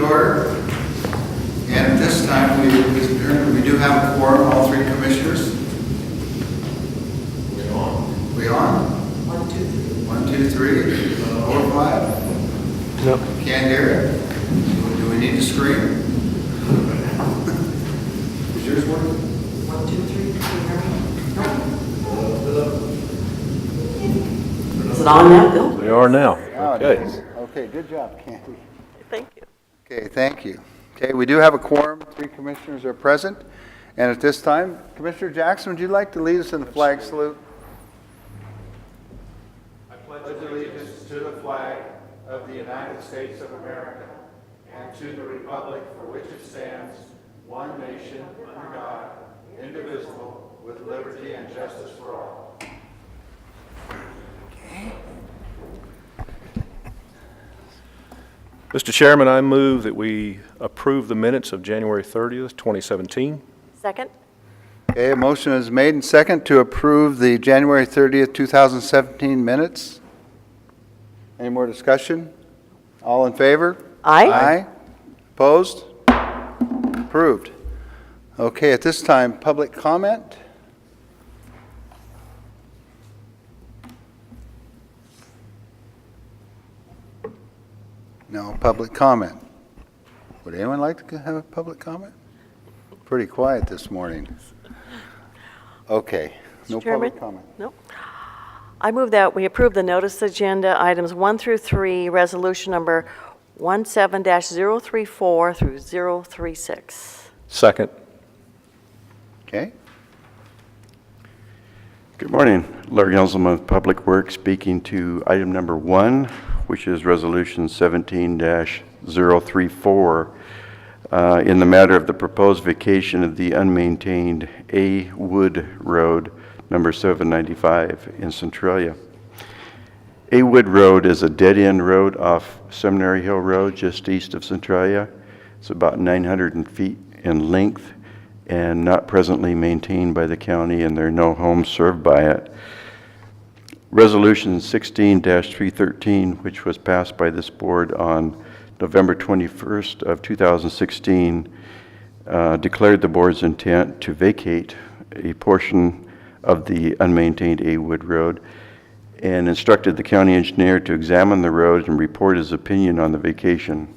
to order. And at this time, we do have a quorum, all three commissioners. We on? We on? 1, 2, 3. 1, 2, 3. 4, 5. Nope. Can't hear it. Do we need to scream? Is yours working? 1, 2, 3. Can you hear me? No. Is it on now, Bill? We are now. Okay. Okay, good job, Candy. Thank you. Okay, thank you. Okay, we do have a quorum. 3 commissioners are present. And at this time, Commissioner Jackson, would you like to lead us in the flag salute? I pledge allegiance to the flag of the United States of America and to the republic for which it stands, one nation, under God, indivisible, with liberty and justice for all. Okay. Mr. Chairman, I move that we approve the minutes of January 30th, 2017. Second? Okay, a motion is made and second to approve the January 30th, 2017 minutes. Any more discussion? All in favor? Aye. Aye. Opposed? Approved. Okay, at this time, public comment. No public comment. Would anyone like to have a public comment? Pretty quiet this morning. Okay, no public comment. No. I move that we approve the notice agenda items 1 through 3, resolution number 17-034 through 036. Second. Okay. Good morning. Larry Elzelman with Public Works speaking to item number 1, which is resolution 17-034 in the matter of the proposed vacation of the unmaintained A. Wood Road, number 795 in Centralia. A. Wood Road is a dead-end road off Seminary Hill Road, just east of Centralia. It's about 900 feet in length and not presently maintained by the county, and there are no homes served by it. Resolution 16-313, which was passed by this board on November 21st of 2016, declared the board's intent to vacate a portion of the unmaintained A. Wood Road and instructed the county engineer to examine the road and report his opinion on the vacation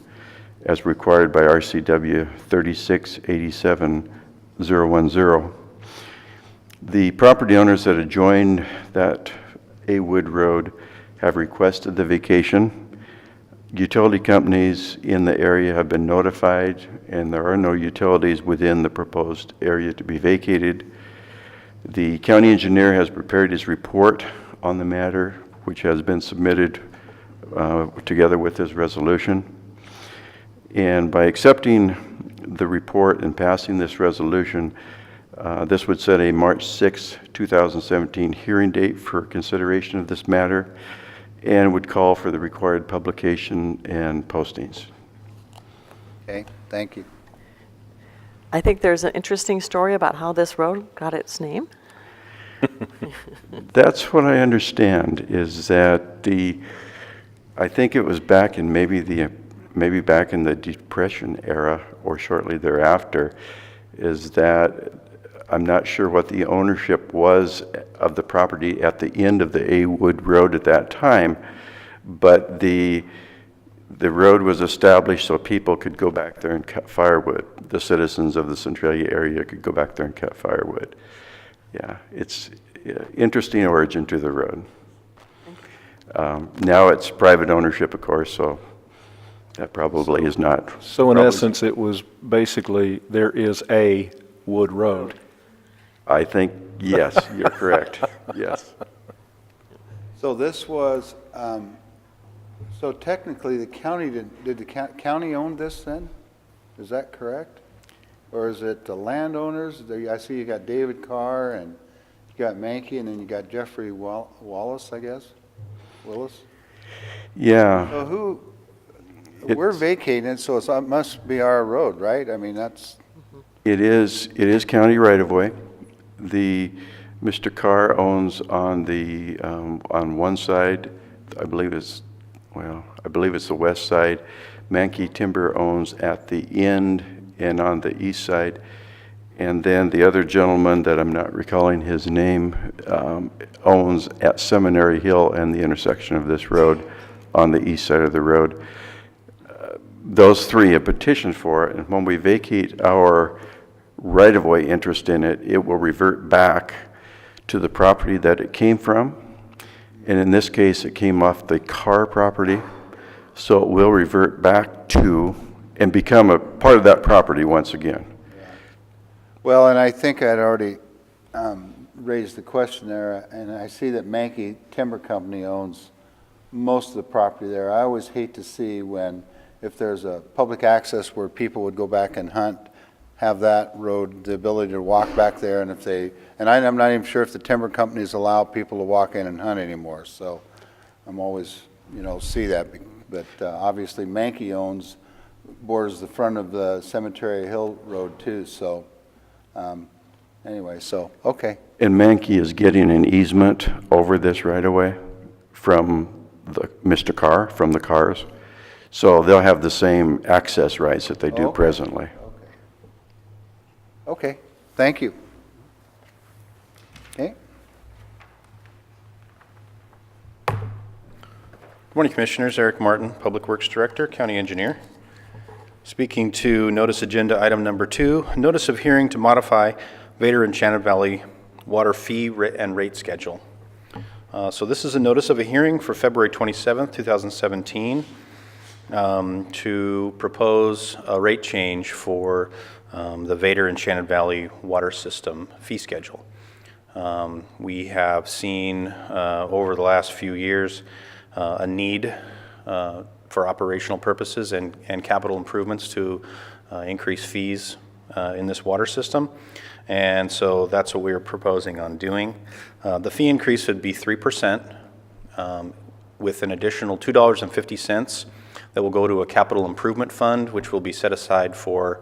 as required by RCW 3687-010. The property owners that adjoined that A. Wood Road have requested the vacation. Utility companies in the area have been notified, and there are no utilities within the proposed area to be vacated. The county engineer has prepared his report on the matter, which has been submitted together with his resolution. And by accepting the report and passing this resolution, this would set a March 6, 2017 hearing date for consideration of this matter and would call for the required publication and postings. Okay, thank you. I think there's an interesting story about how this road got its name. That's what I understand, is that I think it was back in maybe back in the Depression era or shortly thereafter, is that I'm not sure what the ownership was of the property at the end of the A. Wood Road at that time, but the road was established so people could go back there and cut firewood. The citizens of the Centralia area could go back there and cut firewood. Yeah, it's interesting origin to the road. Now it's private ownership, of course, so that probably is not. So in essence, it was basically, there is a Wood Road. I think, yes, you're correct. Yes. So this was, so technically the county, did the county own this then? Is that correct? Or is it the landowners? I see you got David Carr and you got Mankey and then you got Jeffrey Wallace, I guess? Willis? Yeah. So we're vacating it, so it must be our road, right? I mean, that's... It is county right-of-way. Mr. Carr owns on on one side, I believe it's the west side. Mankey Timber owns at the end and on the east side. And then the other gentleman that I'm not recalling his name owns at Seminary Hill and the intersection of this road on the east side of the road. Those three have petitioned for it, and when we vacate our right-of-way interest in it, it will revert back to the property that it came from. And in this case, it came off the Carr property, so it will revert back to and become a part of that property once again. Well, and I think I'd already raised the question there, and I see that Mankey Timber Company owns most of the property there. I always hate to see if there's a public access where people would go back and hunt, have that road, the ability to walk back there, and I'm not even sure if the timber companies allow people to walk in and hunt anymore, so I'm always, see that. But obviously Mankey borders the front of the Cemetery Hill Road too, so anyway, so, okay. And Mankey is getting an easement over this right-of-way from Mr. Carr, from the Carrs. So they'll have the same access rights that they do Okay. presently. Okay, thank you. Okay, Good morning, Commissioners. Eric Martin, Public Works Director, County Engineer. Speaking to notice agenda item number 2, notice of hearing to modify Vader and Shannon Valley water fee and rate schedule. So this is a notice of a hearing for February 27th, 2017 to propose a rate change for the Vader and Shannon Valley water system fee schedule. We have seen over the last few years a need for operational purposes and capital improvements to increase fees in this water system. And so that's what we're proposing on doing. The fee increase would be 3% with an additional $2.50 that will go to a capital improvement fund, which will be set aside for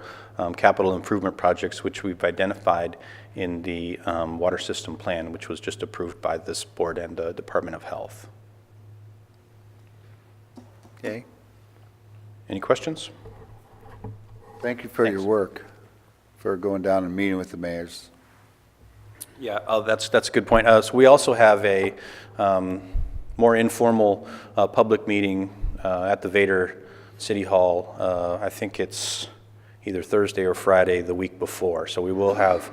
capital improvement projects which we've identified in the water system plan, which was just approved by this board and the Department of Health. okay. Any questions? Thank you for your work, for going down and meeting with the mayors. Yeah, that's a good point. So we also have a more informal public meeting at the Vader City Hall. I think it's either Thursday or Friday the week before. So we will have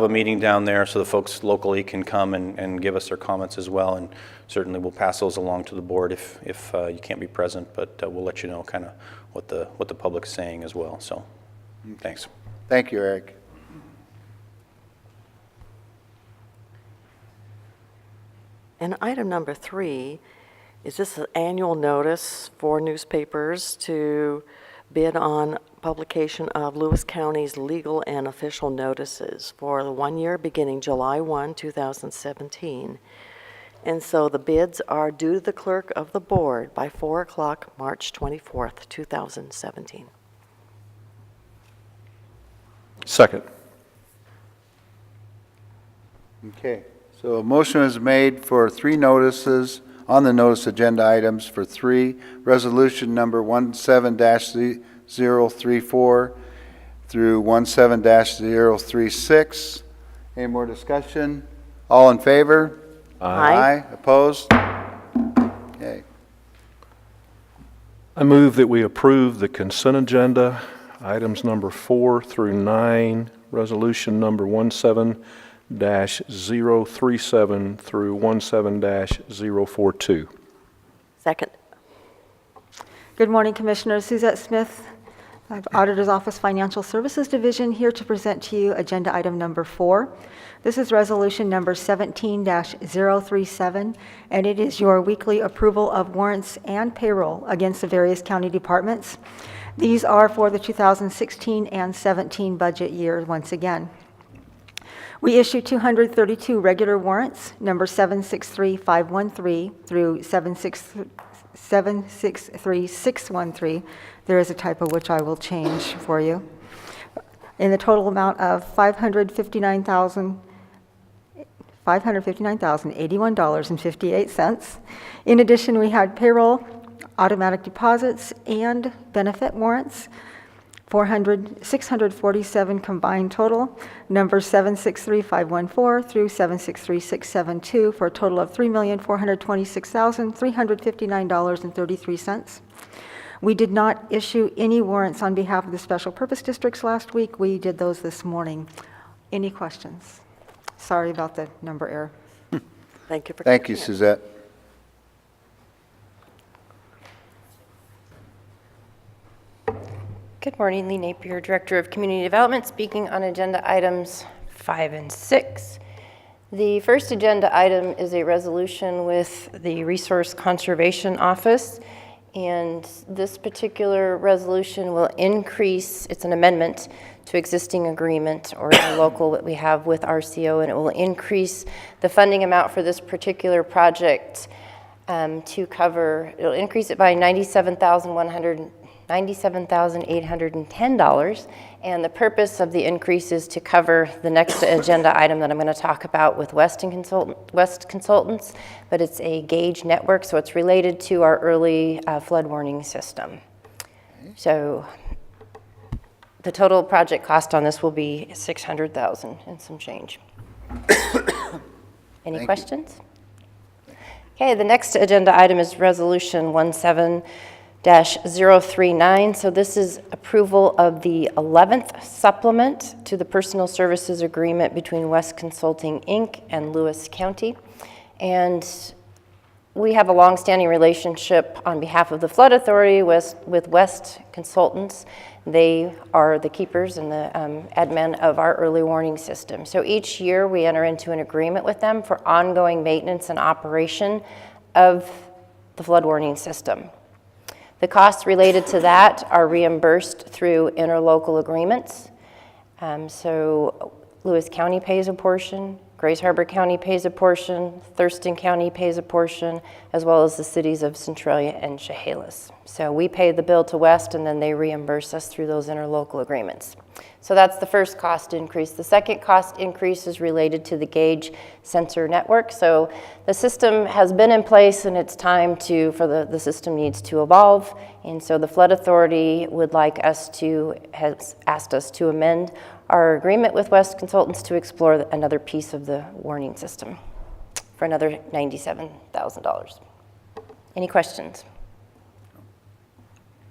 a meeting down there so the folks locally can come and give us their comments as well. And certainly we'll pass those along to the board if you can't be present, but we'll let you know kind of what the public's saying as well. So thanks. Thank you, Eric. And item number 3, is this an annual notice for newspapers to bid on publication of Lewis County's legal and official notices for the 1 year beginning July 1, 2017. And so the bids are due to the clerk of the board by 4 o'clock, March 24th, 2017. Second. Okay, so a motion is made for 3 notices on the notice agenda items for 3, resolution number 17-034 through 17-036. Any more discussion? All in favor? Aye. Opposed? Okay. I move that we approve the consent agenda, items number 4 through 9, resolution number 17-037 through 17-042. Second. Good morning, Commissioners. Suzette Smith, Auditor's Office Financial Services Division, here to present to you agenda item number 4. This is resolution number 17-037, and it is your weekly approval of warrants and payroll against the various county departments. These are for the 2016 and 17 budget year once again. We issued 232 regular warrants, number 763513 through 763613. There is a typo which I will change for you. In the total amount of $559,081.58. In addition, we had payroll automatic deposits, and benefit warrants. 647 combined total, numbers 763514 through 763672, for a total of $3,426,359.33. We did not issue any warrants on behalf of the special purpose districts last week. We did those this morning. Any questions? Sorry about the number error. Thank you for Thank you, catching it. Suzette. Good morning, Lee Napier, Director of Community Development, speaking on agenda items 5 and 6. The first agenda item is a resolution with the Resource Conservation Office, and this particular resolution will increase, it's an amendment to existing agreement or a local that we have with RCO, and it will increase the funding amount for this particular project to cover, it'll increase it by $97,810, and the purpose of the increase is to cover the next agenda item that I'm going to talk about with West Consultants, but it's a gauge network, so it's related to our early flood warning system. So the total project cost on this will be $600,000 and some change. Any questions? Okay, the next agenda item is Resolution 17-039. So this is approval of the 11th supplement to the personal services agreement between West Consulting, Inc. and Lewis County. And we have a long-standing relationship on behalf of the Flood Authority with West Consultants. They are the keepers and the admin of our early warning system. So each year we enter into an agreement with them for ongoing maintenance and operation of the flood warning system. The costs related to that are reimbursed through interlocal agreements. So Lewis County pays a portion, Grace Harbor County pays a portion, Thurston County pays a portion, as well as the cities of Centralia and Chehalis. So we pay the bill to West, and then they reimburse us through those interlocal agreements. So that's the first cost increase. The second cost increase is related to the gauge sensor network. So the system has been in place, and it's time for the system needs to evolve. And so the Flood Authority would like us has asked us to amend our agreement with West Consultants to explore another piece of the warning system for another $97,000. Any questions?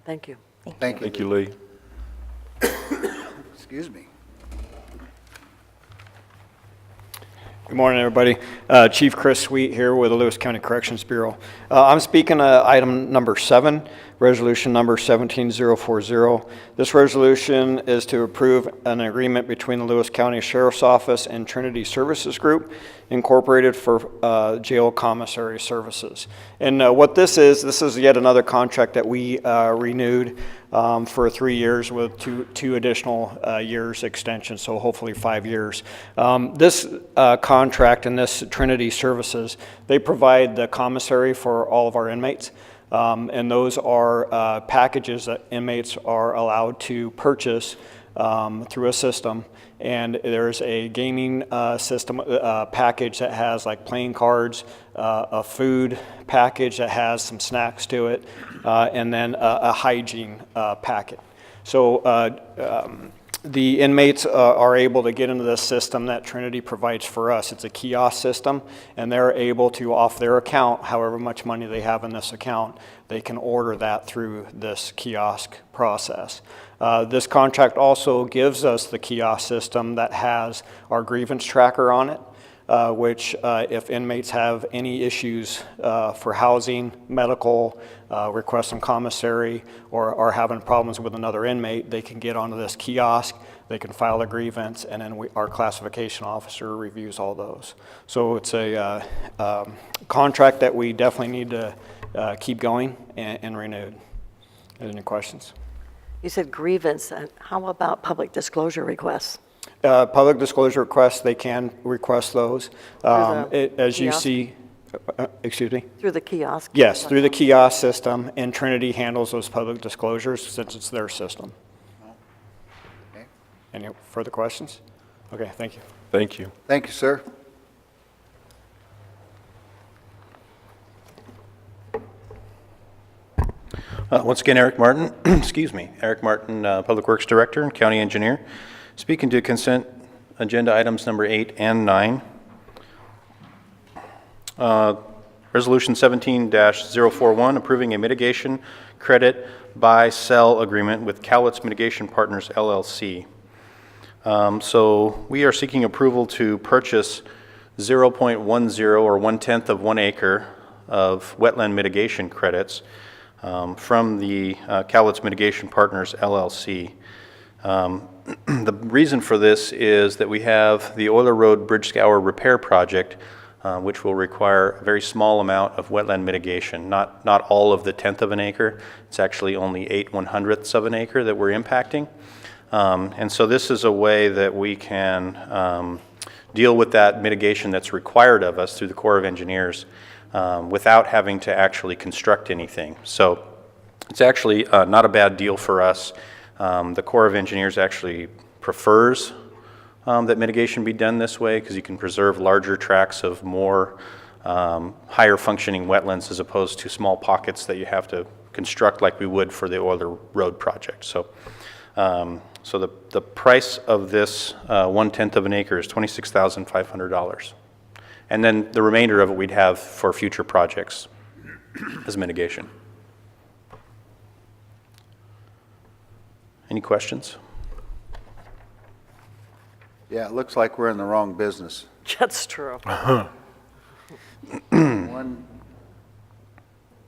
Thank you. Thank you. Thank you, Lee. Excuse me. Good morning, everybody. Chief Chris Sweet here with the Lewis County Corrections Bureau. I'm speaking item number 7, resolution number 17040. This resolution is to approve an agreement between the Lewis County Sheriff's Office and Trinity Services Group, Incorporated, for jail commissary services. And what this is yet another contract that we renewed for 3 years with two additional years extension, so hopefully 5 years. This contract and this Trinity Services, they provide the commissary for all of our inmates. And those are packages that inmates are allowed to purchase through a system. And there's a gaming system package that has like playing cards, a food package that has some snacks to it, and then a hygiene packet. So the inmates are able to get into this system that Trinity provides for us. It's a kiosk system, and they're able to, off their account, however much money they have in this account, they can order that through this kiosk process. This contract also gives us the kiosk system that has our grievance tracker on it, which if inmates have any issues for housing, medical, request some commissary, or are having problems with another inmate, they can get onto this kiosk, they can file a grievance, and then our classification officer reviews all those. So it's a contract that we definitely need to keep going and renewed. Any questions? You said grievance. How about public disclosure requests? Public disclosure requests, they can request those. As you kiosk? see, excuse me? Through the kiosk? Yes, through the kiosk system, and Trinity handles those public disclosures since it's their system. Okay. Any further questions? Okay, thank you. Thank you. Thank you, sir. Once again, Eric Martin, excuse me, Eric Martin, Public Works Director and County Engineer, speaking to consent agenda items number 8 and 9. Resolution 17-041, approving a mitigation credit buy-sell agreement with Cowlitz Mitigation Partners LLC. So we are seeking approval to purchase 0.10 or 1/10 of 1 acre of wetland mitigation credits from the Cowlitz Mitigation Partners LLC. The reason for this is that we have the Euler Road Bridge Scour Repair Project, which will require a very small amount of wetland mitigation, not all of the 1/10 of an acre. It's actually only 8/100ths of an acre that we're impacting. And so this is a way that we can deal with that mitigation that's required of us through the Corps of Engineers without having to actually construct anything. So it's actually not a bad deal for us. The Corps of Engineers actually prefers that mitigation be done this way because you can preserve larger tracts of more higher functioning wetlands as opposed to small pockets that you have to construct like we would for the Euler Road project. So, the price of this 1/10 of an acre is $26,500. And then the remainder of it we'd have for future projects as mitigation. Any questions? Yeah, it looks like we're in the wrong business. That's true.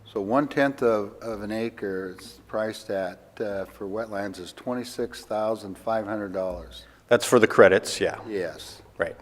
So 1/10 of an acre is priced at, for wetlands is $26,500. That's for the credits, yeah, Yes. right.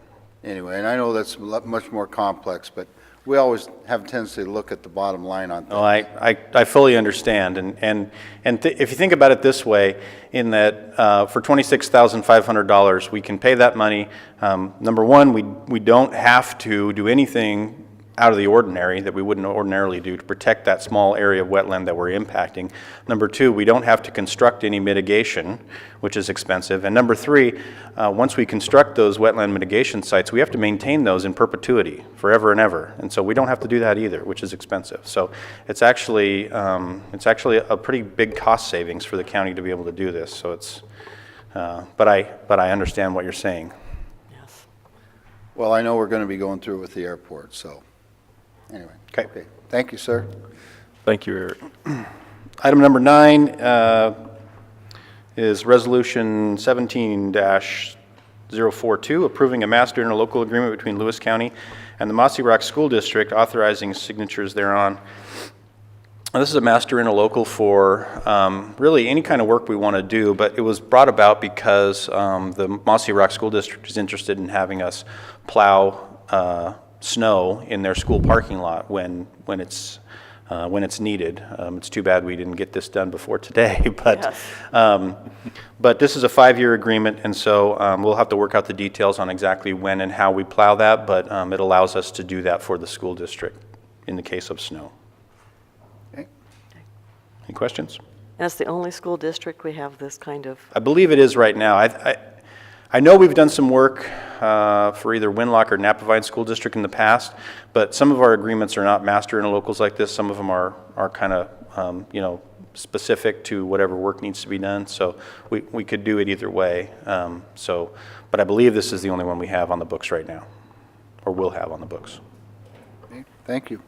Anyway, and I know that's much more complex, but we always have a tendency to look at the bottom line on things. Oh, I fully understand, and if you think about it this way, in that for $26,500, we can pay that money. Number one, we don't have to do anything out of the ordinary that we wouldn't ordinarily do to protect that small area of wetland that we're impacting. Number two, we don't have to construct any mitigation, which is expensive. And number three, once we construct those wetland mitigation sites, we have to maintain those in perpetuity, forever and ever. And so we don't have to do that either, which is expensive. So it's actually a pretty big cost savings for the county to be able to do this. So it's, but I understand what you're saying. Yes. Well, I know we're going to be going through it with the airport, so anyway. Okay. Thank you, sir. Thank you, Eric. Item number 9 is Resolution 17-042, approving a master interlocal agreement between Lewis County and the Mossy Rock School District, authorizing signatures thereon. Now, this is a master interlocal for really any kind of work we want to do, but it was brought about because the Mossy Rock School District is interested in having us plow snow in their school parking lot when it's needed. It's too bad we didn't get this done before today, but Yes. But this is a 5-year agreement, and so we'll have to work out the details on exactly when and how we plow that, but it allows us to do that for the school district in the case of snow. Okay. Any questions? And it's the only school district we have this kind of, I believe it is right now. I know we've done some work for either Winlock or Napavine School District in the past, but some of our agreements are not master interlocals like this. Some of them are kind of, specific to whatever work needs to be done. So we could do it either way. But I believe this is the only one we have on the books right now, or will have on the books. Okay, thank you.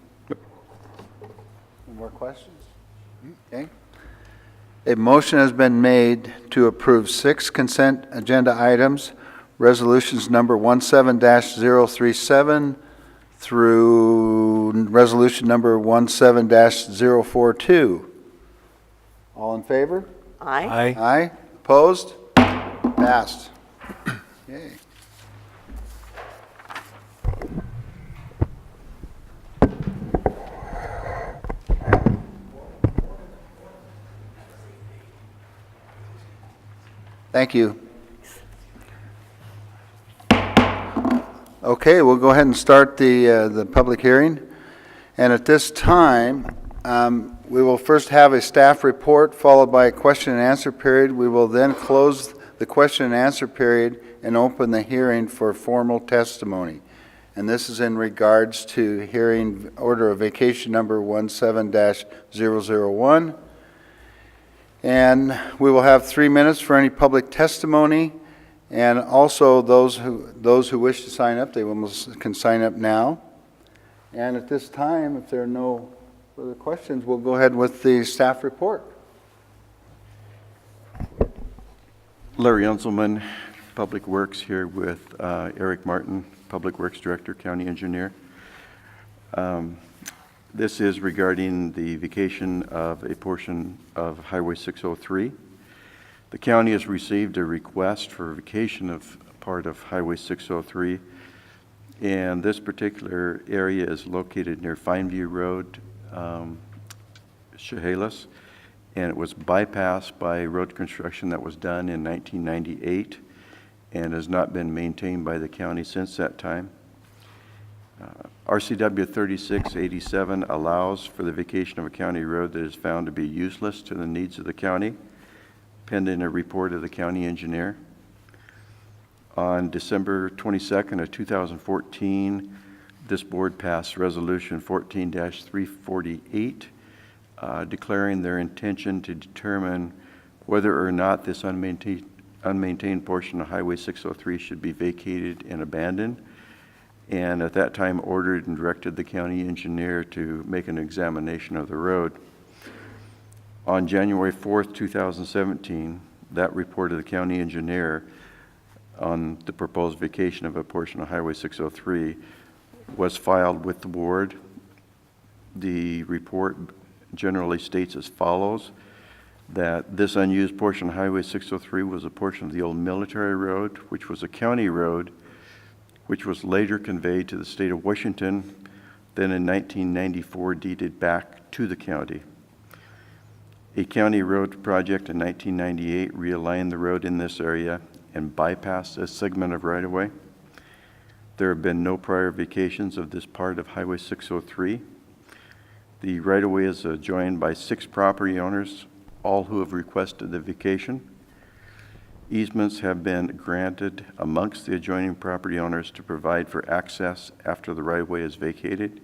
Any more questions? Okay. A motion has been made to approve 6 consent agenda items, resolutions number 17-037 through resolution number 17-042. All in favor? aye? Aye. Opposed? Passed. Okay. Thank you. Okay, we'll go ahead and start the public hearing. And at this time, we will first have a staff report followed by a question and answer period. We will then close the question and answer period and open the hearing for formal testimony. And this is in regards to hearing order of vacation number 17-001 And we will have 3 minutes for any public testimony. And also those who wish to sign up, can sign up now. And at this time, if there are no further questions, we'll go ahead with the staff report. Larry Unselman, Public Works, here with Eric Martin, Public Works Director, County Engineer. This is regarding the vacation of a portion of Highway 603. The county has received a request for vacation of part of Highway 603, and this particular area is located near Fineview Road, Chehalis, and it was bypassed by road construction that was done in 1998 and has not been maintained by the county since that time. RCW 3687 allows for the vacation of a county road that is found to be useless to the needs of the county, pending a report of the county engineer. On December 22nd of 2014, this board passed Resolution 14-348, declaring their intention to determine whether or not this unmaintained portion of Highway 603 should be vacated and abandoned, and at that time ordered and directed the county engineer to make an examination of the road. On January 4th, 2017, that report of the county engineer on the proposed vacation of a portion of Highway 603 was filed with the board. The report generally states as follows: that this unused portion of Highway 603 was a portion of the old military road, which was a county road, which was later conveyed to the state of Washington, then in 1994 deeded back to the county. A county road project in 1998 realigned the road in this area and bypassed a segment of right-of-way. There have been no prior vacations of this part of Highway 603. The right-of-way is joined by 6 property owners, all who have requested the vacation. Easements have been granted amongst the adjoining property owners to provide for access after the right-of-way is vacated.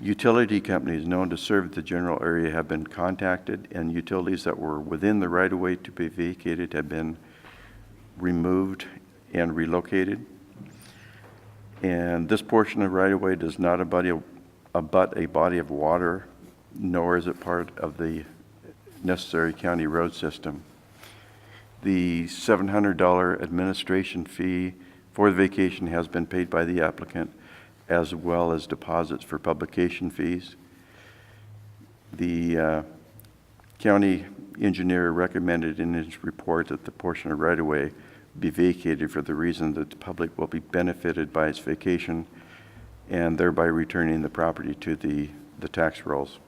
Utility companies known to serve the general area have been contacted, and utilities that were within the right-of-way to be vacated have been removed and relocated. And this portion of right-of-way does not abut a body of water, nor is it part of the necessary county road system. The $700 administration fee for the vacation has been paid by the applicant, as well as deposits for publication fees. The county engineer recommended in his report that the portion of right-of-way be vacated for the reason that the public will be benefited by its vacation and thereby returning the property to the tax rolls.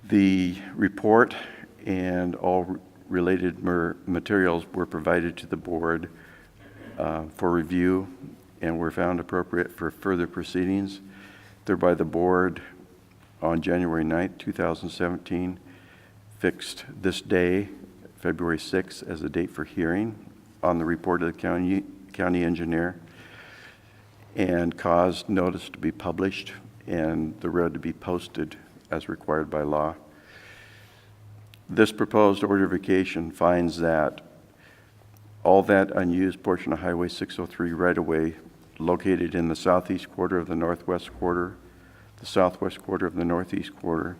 The report and all related materials were provided to the board for review and were found appropriate for further proceedings. Thereby the board on January 9th, 2017 fixed this day, February 6th, as a date for hearing on the report of the county engineer, and caused notice to be published and the road to be posted as required by law. This proposed order of vacation finds that all that unused portion of Highway 603 right-of-way located in the southeast quarter of the northwest quarter, the southwest quarter of the northeast quarter,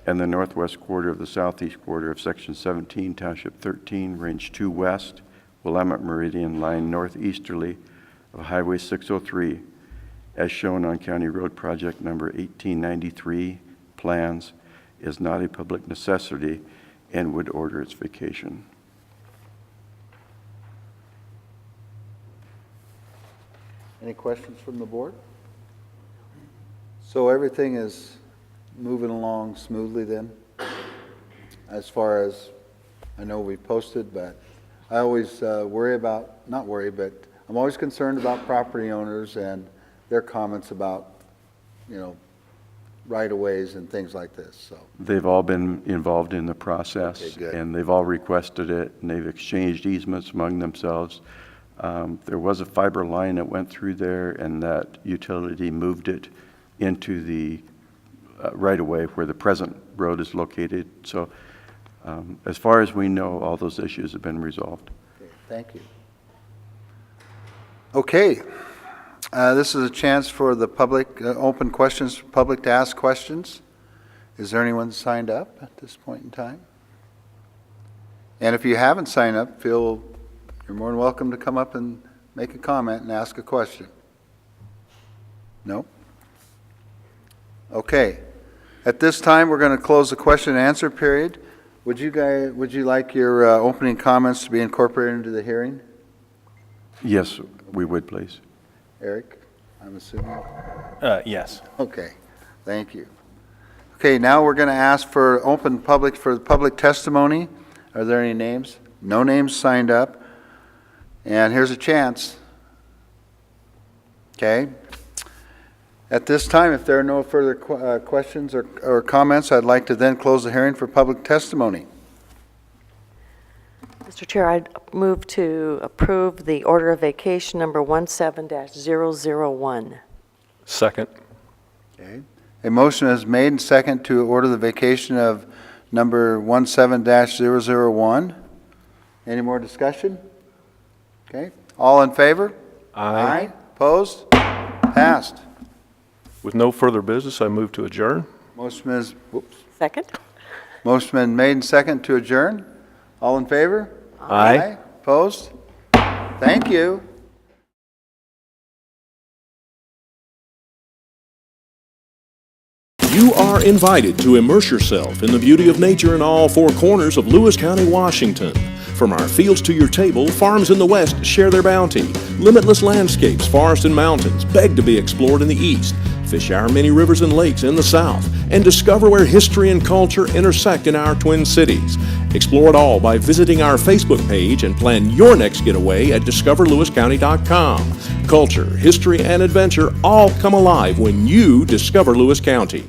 and the northwest quarter of the southeast quarter of Section 17, Township 13, Range 2 West, Willamette Meridian, lying northeasterly of Highway 603, as shown on County Road Project number 1893 plans, is not a public necessity and would order its vacation. Any questions from the board? So everything is moving along smoothly then? As far as, I know we posted, but I always not worry, but I'm always concerned about property owners and their comments about, right-of-ways and things like this, so. They've all been involved in the process, Okay, good. and they've all requested it, and they've exchanged easements among themselves. There was a fiber line that went through there, and that utility moved it into the right away where the present road is located. So as far as we know, all those issues have been resolved. Okay, thank you. Okay, this is a chance for the public, open questions, public to ask questions. Is there anyone signed up at this point in time? And if you haven't signed up, you're more than welcome to come up and make a comment and ask a question. No? Okay. At this time, we're going to close the question and answer period. Would you like your opening comments to be incorporated into the hearing? Yes, we would, please. Eric, I'm assuming? Yes. Okay, thank you. Okay, now we're going to ask for public testimony. Are there any names? No names signed up. And here's a chance. Okay. At this time, if there are no further questions or comments, I'd like to then close the hearing for public testimony. Mr. Chair, I'd move to approve the order of vacation number 17-001. Second. Okay. A motion is made and second to order the vacation of number 17-001. Any more discussion? Okay. All in favor? Aye. Opposed? Passed. With no further business, I move to adjourn. Motion is, Second? motion been made and second to adjourn. All in favor? Aye. Opposed? Thank you. You are invited to immerse yourself in the beauty of nature in all four corners of Lewis County, Washington. From our fields to your table, farms in the west share their bounty. Limitless landscapes, forests and mountains beg to be explored in the east. Fish our many rivers and lakes in the south, and discover where history and culture intersect in our twin cities. Explore it all by visiting our Facebook page and plan your next getaway at discoverlewiscounty.com. Culture, history, and adventure all come alive when you discover Lewis County.